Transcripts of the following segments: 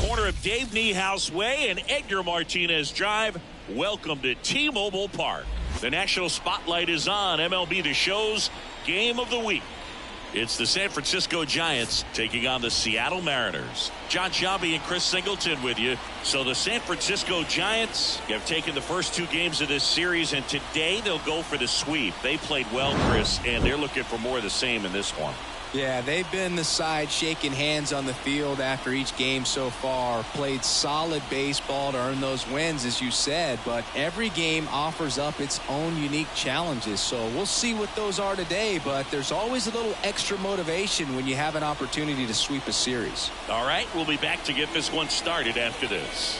Corner of Dave Niehaus Way and Edgar Martinez Drive. Welcome to T-Mobile Park. The national spotlight is on MLB The Show's Game of the Week. It's the San Francisco Giants taking on the Seattle Mariners. John Sciambi and Chris Singleton with you. So the San Francisco Giants have taken the first two games of this series, and today they'll go for the sweep. They played well, Chris, and they're looking for more of the same in this one. Yeah, they've been the side shaking hands on the field after each game so far. Played solid baseball to earn those wins, as you said, but every game offers up its own unique challenges. So we'll see what those are today, but there's always a little extra motivation when you have an opportunity to sweep a series. All right, we'll be back to get this one started after this.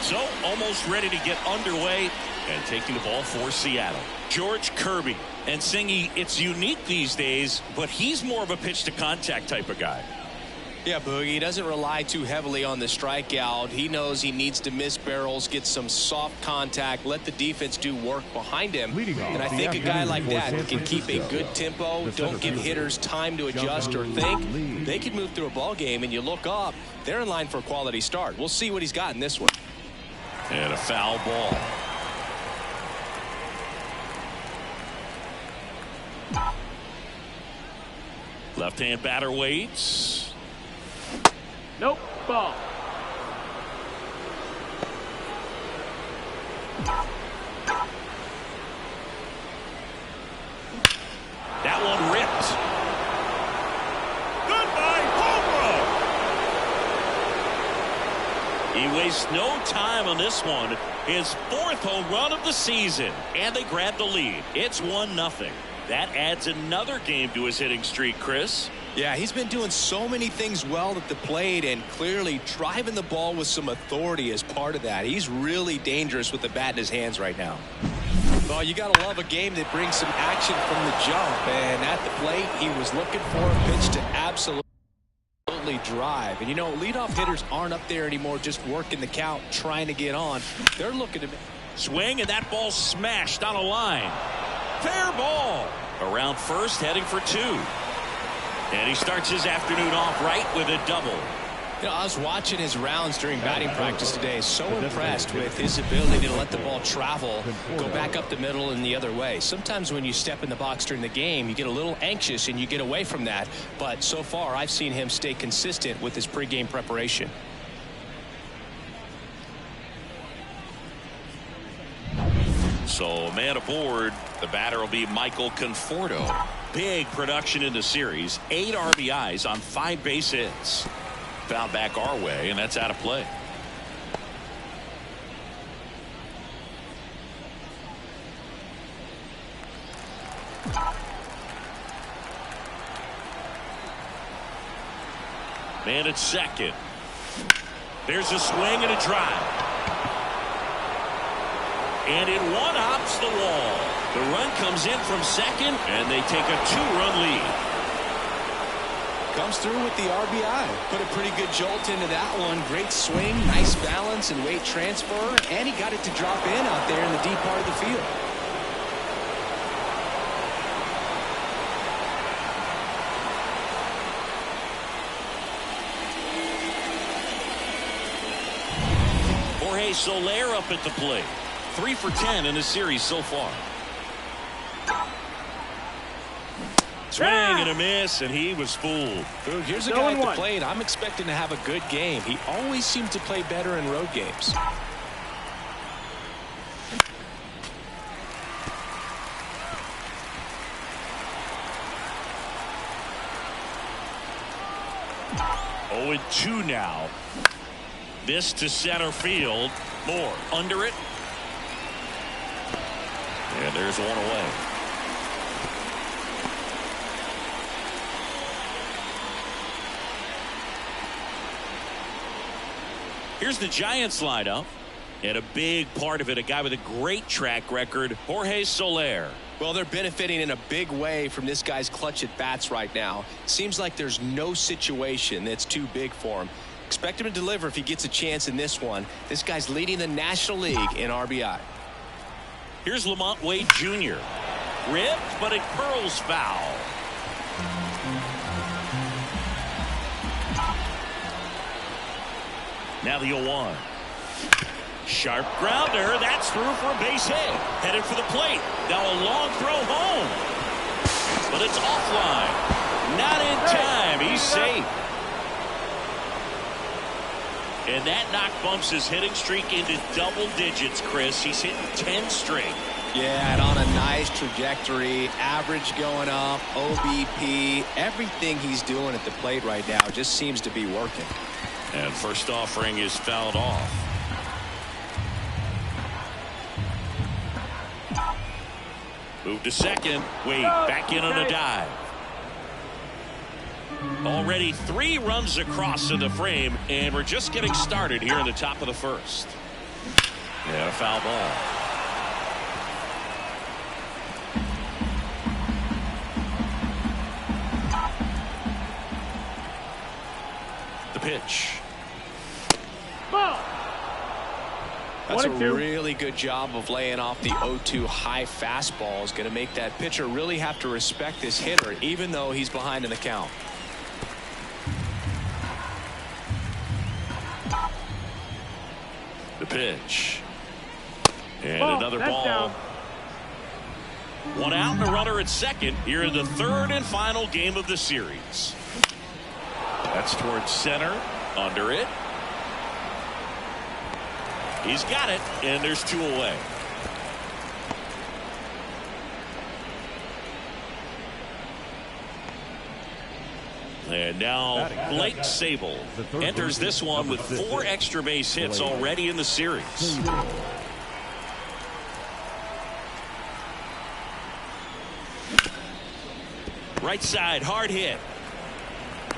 So almost ready to get underway and taking the ball for Seattle. George Kirby. And Singy, it's unique these days, but he's more of a pitch to contact type of guy. Yeah, Boogie, he doesn't rely too heavily on the strikeout. He knows he needs to miss barrels, get some soft contact, let the defense do work behind him. And I think a guy like that can keep a good tempo, don't give hitters time to adjust or think. They can move through a ball game, and you look up, they're in line for a quality start. We'll see what he's got in this one. And a foul ball. Left-hand batter waits. Nope. Ball. That one ripped. Goodbye, home run. He wastes no time on this one. His fourth home run of the season. And they grab the lead. It's 1-0. That adds another game to his hitting streak, Chris. Yeah, he's been doing so many things well at the plate and clearly driving the ball with some authority as part of that. He's really dangerous with the bat in his hands right now. Well, you got to love a game that brings some action from the jump. And at the plate, he was looking for a pitch to absolutely drive. And, you know, leadoff hitters aren't up there anymore just working the count, trying to get on. They're looking to swing, and that ball smashed on a line. Fair ball. Around first, heading for two. And he starts his afternoon off right with a double. You know, I was watching his rounds during batting practice today. So impressed with his ability to let the ball travel, go back up the middle and the other way. Sometimes when you step in the box during the game, you get a little anxious and you get away from that. But so far, I've seen him stay consistent with his pregame preparation. So man aboard, the batter will be Michael Conforto. Big production in the series, 8 RBIs on 5 base hits. Foul back our way, and that's out of play. Man at second. There's a swing and a drive. And it one-hops the wall. The run comes in from second, and they take a 2-run lead. Comes through with the RBI. Put a pretty good jolt into that one. Great swing, nice balance and weight transfer, and he got it to drop in out there in the deep part of the field. Jorge Soler up at the plate. 3 for 10 in the series so far. Swing and a miss, and he was fooled. Ooh, here's a guy at the plate I'm expecting to have a good game. He always seems to play better in road games. Oh, and 2 now. This to center field. Moore under it. And there's one away. Here's the Giants lineup. And a big part of it, a guy with a great track record, Jorge Soler. Well, they're benefiting in a big way from this guy's clutch at bats right now. Seems like there's no situation that's too big for him. Expect him to deliver if he gets a chance in this one. This guy's leading the National League in RBI. Here's Lamont Wade Jr. Ripped, but it curls foul. Now the 0-1. Sharp grounder. That's through for a base hit. Headed for the plate. Now a long throw home. But it's offline. Not in time. He's safe. And that knock bumps his hitting streak into double digits, Chris. He's hitting 10 straight. Yeah, and on a nice trajectory. Average going up. OBP. Everything he's doing at the plate right now just seems to be working. And first offering is fouled off. Move to second. Wade back in on a dive. Already 3 runs across in the frame, and we're just getting started here in the top of the first. And a foul ball. The pitch. Ball. That's a really good job of laying off the 0-2 high fastball. Is going to make that pitcher really have to respect this hitter, even though he's behind in the count. The pitch. And another ball. Down. 1 out and a runner at second here in the 3rd and final game of the series. That's towards center. Under it. He's got it, and there's 2 away. And now Blake Sabol enters this one with 4 extra base hits already in the series. Right side, hard hit.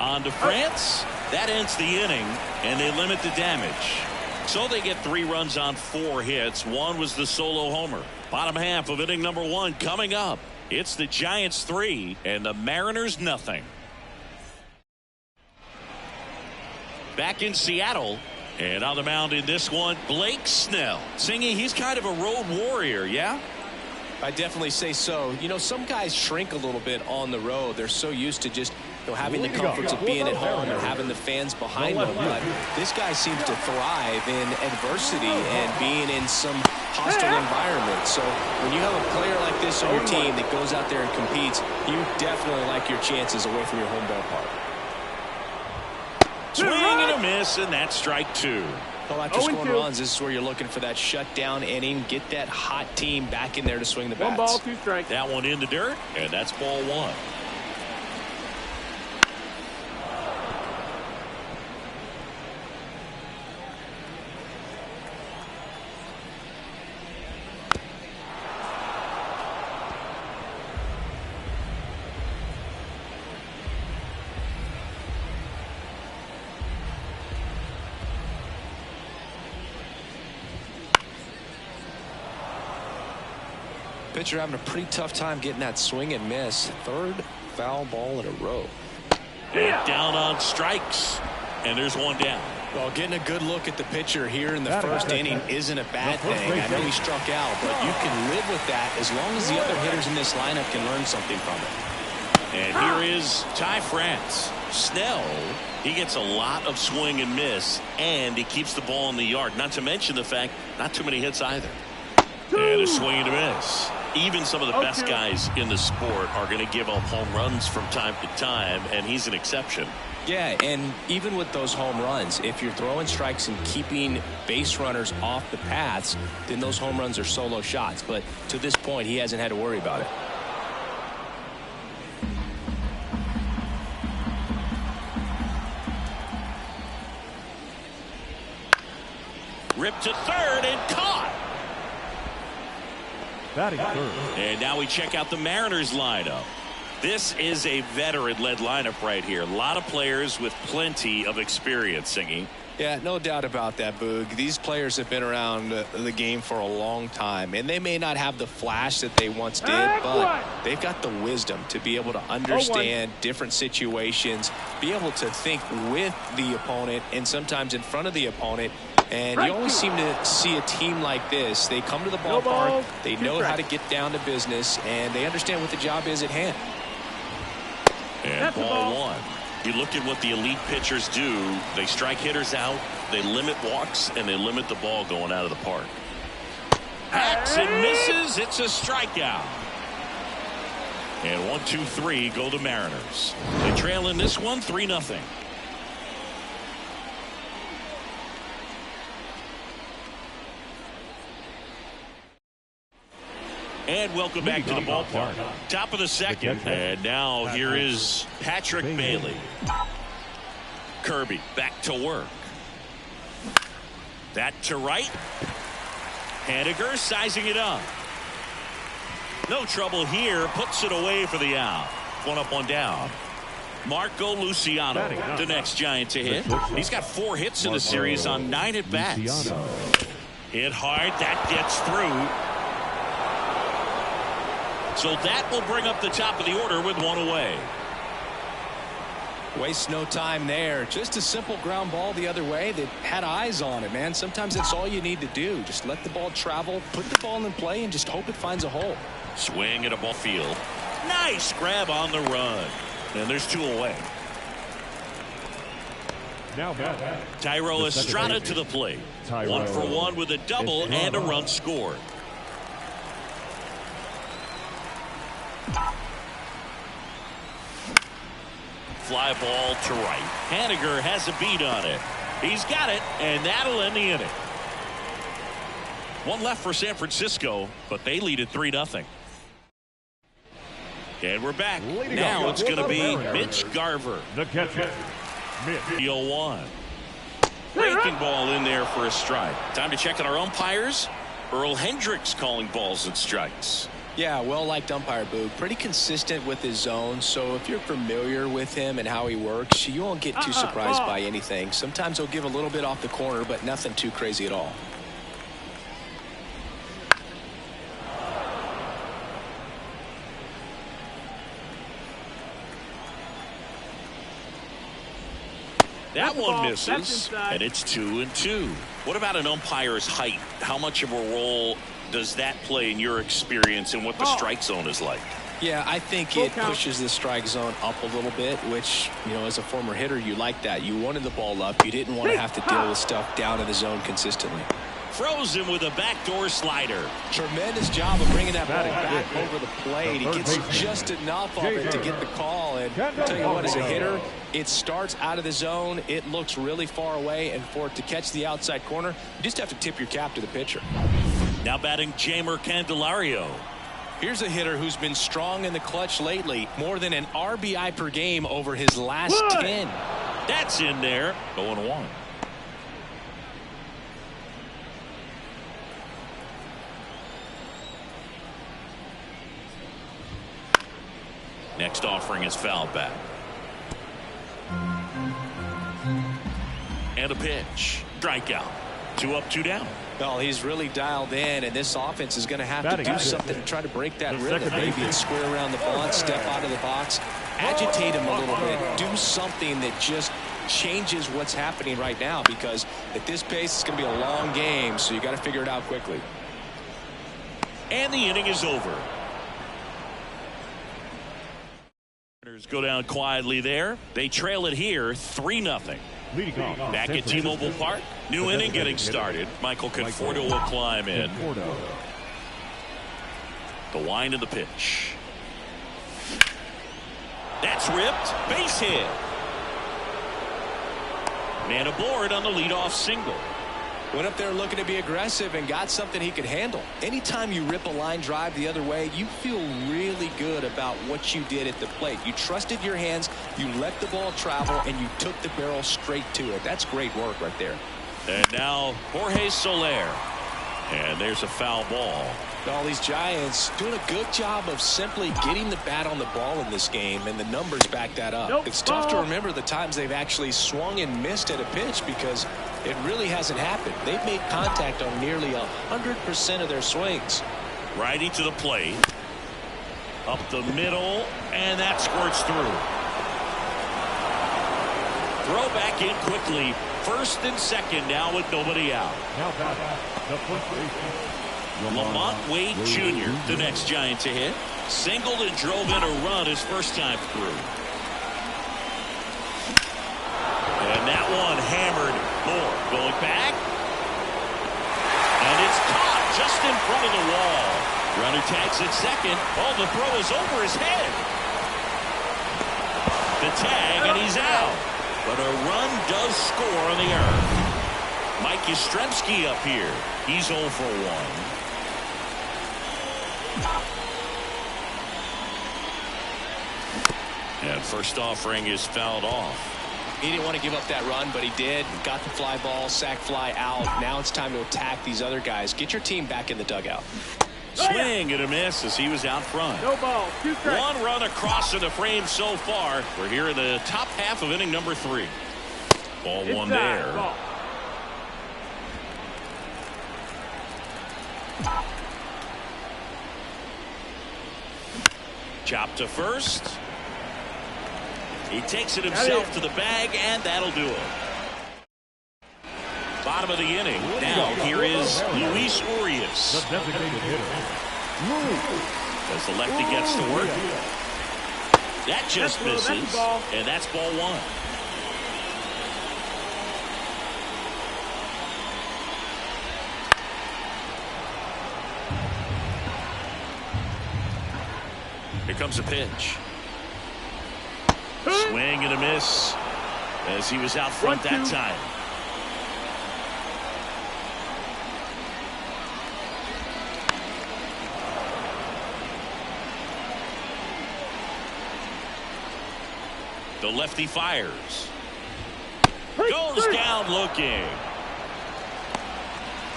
On to France. That ends the inning, and they limit the damage. So they get 3 runs on 4 hits. 1 was the solo homer. Bottom half of inning number 1 coming up. It's the Giants 3 and the Mariners nothing. Back in Seattle, and on the mound in this one, Blake Snell. Singy, he's kind of a road warrior, yeah? I definitely say so. You know, some guys shrink a little bit on the road. They're so used to just having the comforts of being at home and having the fans behind him. But this guy seems to thrive in adversity and being in some hostile environment. So when you have a player like this on your team that goes out there and competes, you definitely like your chances away from your home ballpark. Swing and a miss, and that's strike two. Well, after scoring runs, this is where you're looking for that shutdown inning. Get that hot team back in there to swing the bats. 1 ball, 2 strikes. That one in the dirt, and that's ball one. Pitcher having a pretty tough time getting that swing and miss. Third foul ball in a row. And down on strikes, and there's one down. Well, getting a good look at the pitcher here in the first inning isn't a bad thing. I know he struck out, but you can live with that as long as the other hitters in this lineup can learn something from it. And here is Ty France. Snell, he gets a lot of swing and miss, and he keeps the ball in the yard. Not to mention the fact, not too many hits either. And a swing and a miss. Even some of the best guys in the sport are going to give up home runs from time to time, and he's an exception. Yeah, and even with those home runs, if you're throwing strikes and keeping base runners off the paths, then those home runs are solo shots. But to this point, he hasn't had to worry about it. Ripped to third and caught. Batting third. And now we check out the Mariners lineup. This is a veteran-led lineup right here. A lot of players with plenty of experience, Singy. Yeah, no doubt about that, Boog. These players have been around the game for a long time, and they may not have the flash that they once did, but they've got the wisdom to be able to understand different situations, be able to think with the opponent and sometimes in front of the opponent. And you always seem to see a team like this. They come to the ballpark, they know how to get down to business, and they understand what the job is at hand. And ball one. You look at what the elite pitchers do. They strike hitters out, they limit walks, and they limit the ball going out of the park. Hacks and misses. It's a strikeout. And 1, 2, 3 go the Mariners. They trail in this one 3-0. And welcome back to the ballpark. Top of the second. And now here is Patrick Bailey. Kirby back to work. That to right. Haniger sizing it up. No trouble here. Puts it away for the out. 1 up, 1 down. Marco Luciano, the next Giant to hit. He's got 4 hits in the series on 9 at-bats. Hit hard. That gets through. So that will bring up the top of the order with 1 away. Waste no time there. Just a simple ground ball the other way that had eyes on it, man. Sometimes that's all you need to do. Just let the ball travel, put the ball in play, and just hope it finds a hole. Swing at a ball field. Nice grab on the run. And there's 2 away. Now Thairo Estrada to the plate. 1 for 1 with a double and a run scored. Fly ball to right. Haniger has a beat on it. He's got it, and that'll end the inning. 1 left for San Francisco, but they lead at 3-0. And we're back. Now it's going to be Mitch Garver. The catcher, Mitch. 3-0-1. Breaking ball in there for a strike. Time to check on our umpires. Earl Hendricks calling balls and strikes. Yeah, well-liked umpire, Boog. Pretty consistent with his zone, so if you're familiar with him and how he works, you won't get too surprised by anything. Sometimes he'll give a little bit off the corner, but nothing too crazy at all. That one misses, and it's 2-2. What about an umpire's height? How much of a role does that play in your experience and what the strike zone is like? Yeah, I think it pushes the strike zone up a little bit, which, you know, as a former hitter, you like that. You wanted the ball up. You didn't want to have to deal with stuff down in the zone consistently. Throws him with a backdoor slider. Tremendous job of bringing that ball back over the plate. He gets just enough of it to get the call. And I'll tell you what, as a hitter, it starts out of the zone. It looks really far away. And for it to catch the outside corner, you just have to tip your cap to the pitcher. Now batting Jeimer Candelario. Here's a hitter who's been strong in the clutch lately. More than an RBI per game over his last 10. That's in there. 0-1. Next offering is fouled back. And a pitch. Strikeout. 2 up, 2 down. Well, he's really dialed in, and this offense is going to have to do something to try to break that rhythm. Maybe it's square around the bunt, step out of the box, agitate him a little bit, do something that just changes what's happening right now, because at this pace, it's going to be a long game, so you got to figure it out quickly. And the inning is over. Go down quietly there. They trail it here 3-0. Back at T-Mobile Park, new inning getting started. Michael Conforto will climb in. The wind of the pitch. That's ripped. Base hit. Man aboard on the leadoff single. Went up there looking to be aggressive and got something he could handle. Anytime you rip a line drive the other way, you feel really good about what you did at the plate. You trusted your hands, you let the ball travel, and you took the barrel straight to it. That's great work right there. And now Jorge Soler. And there's a foul ball. All these Giants doing a good job of simply getting the bat on the ball in this game, and the numbers back that up. It's tough to remember the times they've actually swung and missed at a pitch, because it really hasn't happened. They've made contact on nearly 100% of their swings. Righty to the plate. Up the middle, and that squirts through. Throw back in quickly. First and second now with nobody out. Now the first baseman, Lamont Wade Jr., the next Giant to hit. Singled and drove in a run his first time through. And that one hammered Moore. Going back. And it's caught just in front of the wall. Runner tags at second. Oh, the throw is over his head. The tag, and he's out. But a run does score on the earth. Mike Yastrzemski up here. He's 0 for 1. And first offering is fouled off. He didn't want to give up that run, but he did. Got the fly ball, sac fly out. Now it's time to attack these other guys. Get your team back in the dugout. Swing and a miss as he was out front. No ball. 2 strikes. One run across in the frame so far. We're here in the top half of inning number 3. Ball one there. Ball. Chop to first. He takes it himself to the bag, and that'll do it. Bottom of the inning. Now here is Luis Urias. The designated hitter. As the lefty gets to work. That just misses, and that's ball 1. Here comes a pitch. Swing and a miss as he was out front that time. The lefty fires. Goes down looking.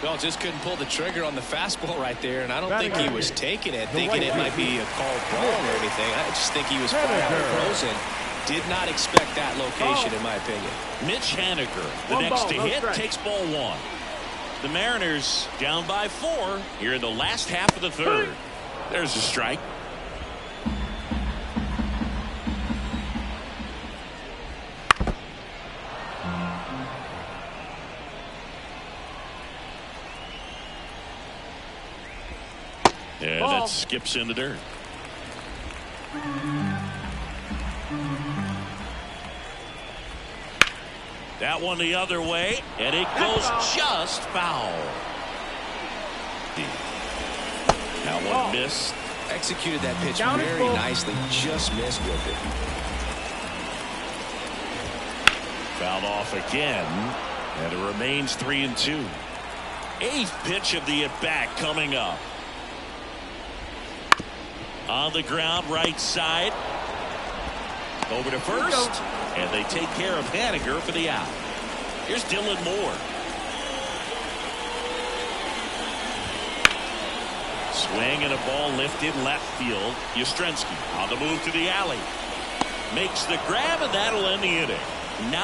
Well, just couldn't pull the trigger on the fastball right there, and I don't think he was taking it, thinking it might be a called ball or anything. I just think he was flat out frozen. Did not expect that location, in my opinion. Mitch Haniger, the next to hit, takes ball 1. The Mariners down by 4 here in the last half of the third. There's a strike. And that skips in the dirt. That one the other way, and it goes just foul. That one missed. Executed that pitch Down very nicely, just missed with it. Fouled off again, and it remains 3-2. Eighth pitch of the at-bat coming up. On the ground, right side. Over to first, and they take care of Haniger for the out. Here's Dylan Moore. Swing and a ball lifted left field. Yastrzemski on the move to the alley. Makes the grab, and that'll end the inning.